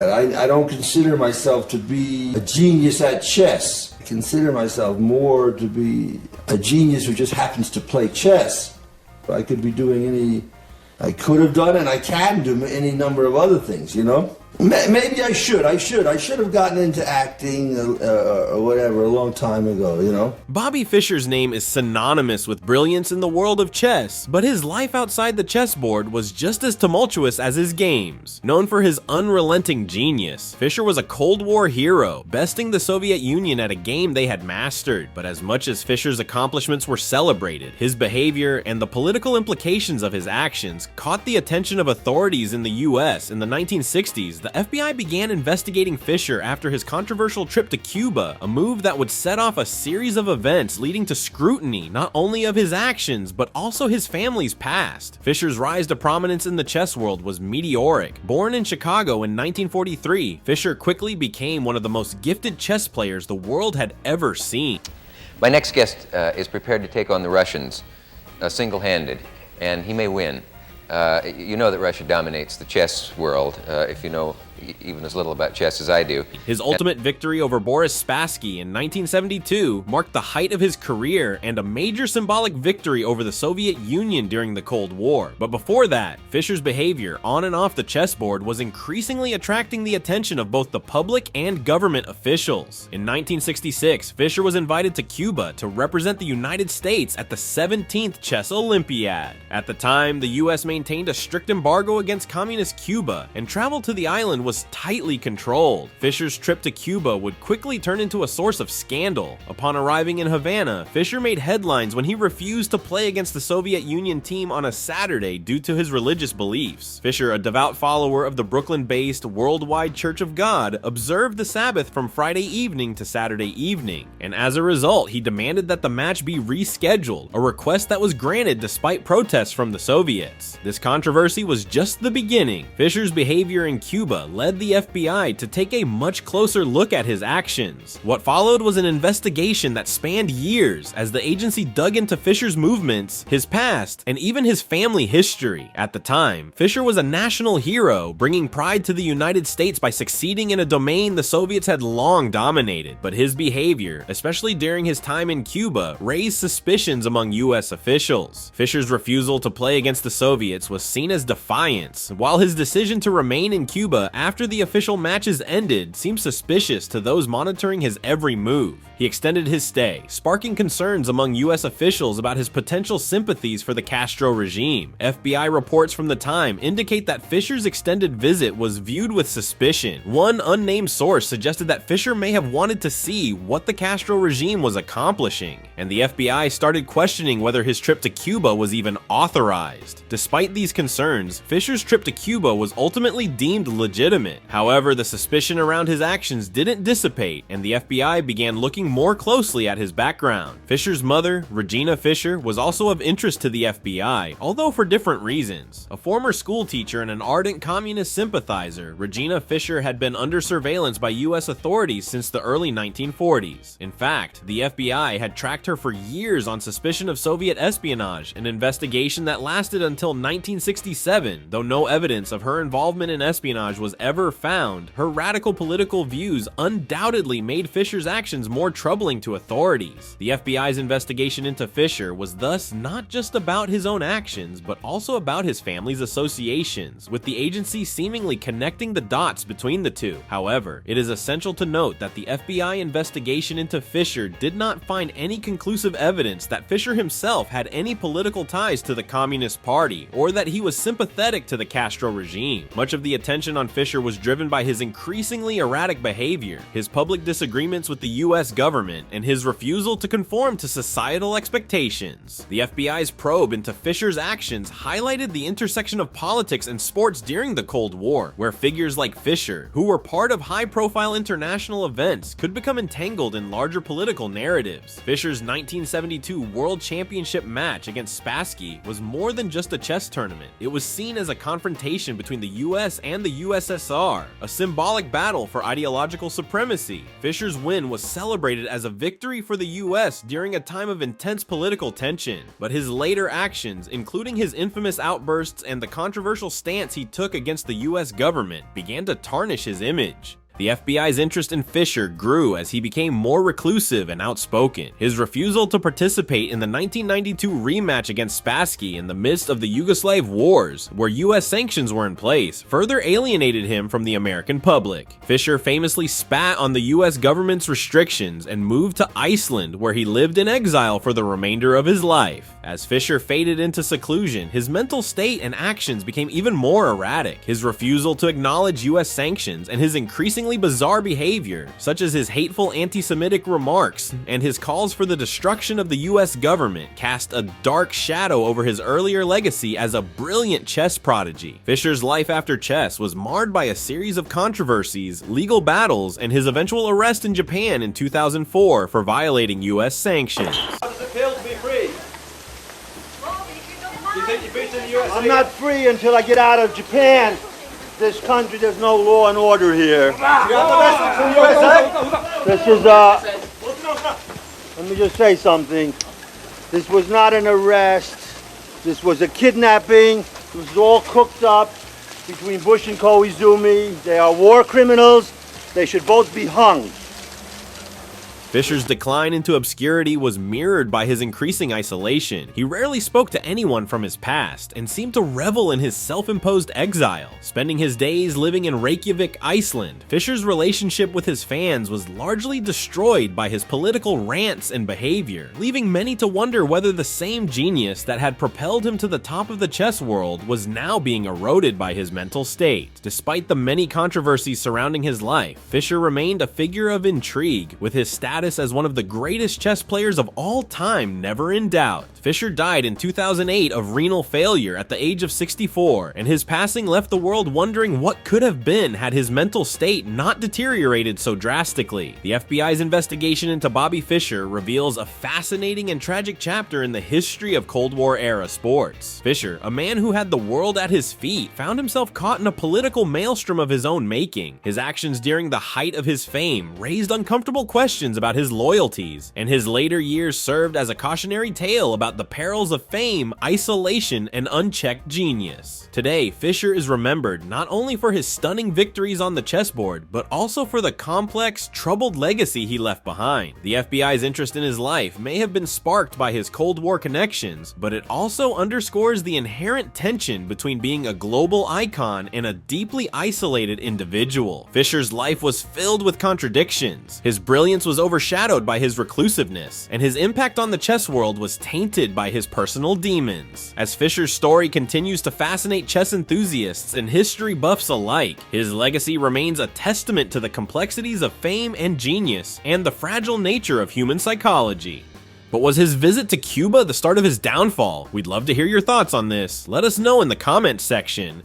I don't consider myself to be a genius at chess. I consider myself more to be a genius who just happens to play chess. I could be doing I could have done and I can do any number of other things, you know? Maybe I should have gotten into acting or whatever a long time ago, you know? Bobby Fischer's name is synonymous with brilliance in the world of chess, but his life outside the chessboard was just as tumultuous as his games. Known for his unrelenting genius, Fischer was a Cold War hero, besting the Soviet Union at a game they had mastered. But as much as Fischer's accomplishments were celebrated, his behavior and the political implications of his actions caught the attention of authorities in the US in the 1960s. The FBI began investigating Fischer after his controversial trip to Cuba, a move that would set off a series of events leading to scrutiny not only of his actions but also his family's past. Fischer's rise to prominence in the chess world was meteoric. Born in Chicago in 1943, Fischer quickly became one of the most gifted chess players the world had ever seen. My next guest is prepared to take on the Russians single-handed, and he may win. You know that Russia dominates the chess world, if you know even as little about chess as I do. His ultimate victory over Boris Spassky in 1972 marked the height of his career and a major symbolic victory over the Soviet Union during the Cold War. But before that, Fischer's behavior on and off the chessboard was increasingly attracting the attention of both the public and government officials. In 1966, Fischer was invited to Cuba to represent the United States at the 17th Chess Olympiad. At the time, the US maintained a strict embargo against communist Cuba, and travel to the island was tightly controlled. Fischer's trip to Cuba would quickly turn into a source of scandal. Upon arriving in Havana, Fischer made headlines when he refused to play against the Soviet Union team on a Saturday due to his religious beliefs. Fischer, a devout follower of the Brooklyn-based Worldwide Church of God, observed the Sabbath from Friday evening to Saturday evening, and as a result, he demanded that the match be rescheduled, a request that was granted despite protests from the Soviets. This controversy was just the beginning. Fischer's behavior in Cuba led the FBI to take a much closer look at his actions. What followed was an investigation that spanned years as the agency dug into Fischer's movements, his past, and even his family history. At the time, Fischer was a national hero, bringing pride to the United States by succeeding in a domain the Soviets had long dominated. But his behavior, especially during his time in Cuba, raised suspicions among US officials. Fischer's refusal to play against the Soviets was seen as defiance, while his decision to remain in Cuba after the official matches ended seemed suspicious to those monitoring his every move. He extended his stay, sparking concerns among US officials about his potential sympathies for the Castro regime. FBI reports from the time indicate that Fischer's extended visit was viewed with suspicion. One unnamed source suggested that Fischer may have wanted to see what the Castro regime was accomplishing, and the FBI started questioning whether his trip to Cuba was even authorized. Despite these concerns, Fischer's trip to Cuba was ultimately deemed legitimate. However, the suspicion around his actions didn't dissipate, and the FBI began looking more closely at his background. Fischer's mother, Regina Fischer, was also of interest to the FBI, although for different reasons. A former school teacher and an ardent communist sympathizer, Regina Fischer had been under surveillance by US authorities since the early 1940s. In fact, the FBI had tracked her for years on suspicion of Soviet espionage, an investigation that lasted until 1967. Though no evidence of her involvement in espionage was ever found, her radical political views undoubtedly made Fischer's actions more troubling to authorities. The FBI's investigation into Fischer was thus not just about his own actions, but also about his family's associations, with the agency seemingly connecting the dots between the two. However, it is essential to note that the FBI investigation into Fischer did not find any conclusive evidence that Fischer himself had any political ties to the Communist Party, or that he was sympathetic to the Castro regime. Much of the attention on Fischer was driven by his increasingly erratic behavior, his public disagreements with the US government, and his refusal to conform to societal expectations. The FBI's probe into Fischer's actions highlighted the intersection of politics and sports during the Cold War, where figures like Fischer, who were part of high-profile international events, could become entangled in larger political narratives. Fischer's 1972 World Championship match against Spassky was more than just a chess chess tournament. It was seen as a confrontation between the US and the USSR, a symbolic battle for ideological supremacy. Fischer's win was celebrated as a victory for the US during a time of intense political tension, but his later actions, including his infamous outbursts and the controversial stance he took against the US government, began to tarnish his image. The FBI's interest in Fischer grew as he became more reclusive and outspoken. His refusal to participate in the 1992 rematch against Spassky in the midst of the Yugoslav wars, where US sanctions were in place, further alienated him from the American public. Fischer famously spat on the US government's restrictions and moved to Iceland, where he lived in exile for the remainder of his life. As Fischer faded into seclusion, his mental state and actions became even more erratic. His refusal to acknowledge US sanctions and his increasingly bizarre behavior, such as his hateful anti-Semitic remarks and his calls for the destruction of the US government, cast a dark shadow over his earlier legacy as a brilliant chess prodigy. Fischer's life after chess was marred by a series of controversies, legal battles, and his eventual arrest in Japan in 2004 for violating US sanctions. How does it feel to be free? Do you think you're beating the USA? I'm not free until I get out of Japan. This country, there's no law and order here. You got the message from USA? This is, let me just say something. This was not an arrest. This was a kidnapping. It was all cooked up between Bush and Koizumi. They are war criminals. They should both be hung. Fischer's decline into obscurity was mirrored by his increasing isolation. He rarely spoke to anyone from his past and seemed to revel in his self-imposed exile. Spending his days living in Reykjavik, Iceland, Fischer's relationship with his fans was largely destroyed by his political rants and behavior, leaving many to wonder whether the same genius that had propelled him to the top of the chess world was now being eroded by his mental state. Despite the many controversies surrounding his life, Fischer remained a figure of intrigue, with his status as one of the greatest chess players of all time never in doubt. Fischer died in 2008 of renal failure at the age of 64, and his passing left the world wondering what could have been had his mental state not deteriorated so drastically. The FBI's investigation into Bobby Fischer reveals a fascinating and tragic chapter in the history of Cold War-era sports. Fischer, a man who had the world at his feet, found himself caught in a political maelstrom of his own making. His actions during the height of his fame raised uncomfortable questions about his loyalties, and his later years served as a cautionary tale about the perils of fame, isolation, and unchecked genius. Today, Fischer is remembered not only for his stunning victories on the chessboard, but also for the complex, troubled legacy he left behind. The FBI's interest in his life may have been sparked by his Cold War connections, but it also underscores the inherent tension between being a global icon and a deeply isolated individual. Fischer's life was filled with contradictions. His brilliance was overshadowed by his reclusiveness, and his impact on the chess world was tainted by his personal demons. As Fischer's story continues to fascinate chess enthusiasts and history buffs alike, his legacy remains a testament to the complexities of fame and genius, and the fragile nature of human psychology. But was his visit to Cuba the start of his downfall? We'd love to hear your thoughts on this. Let us know in the comments section.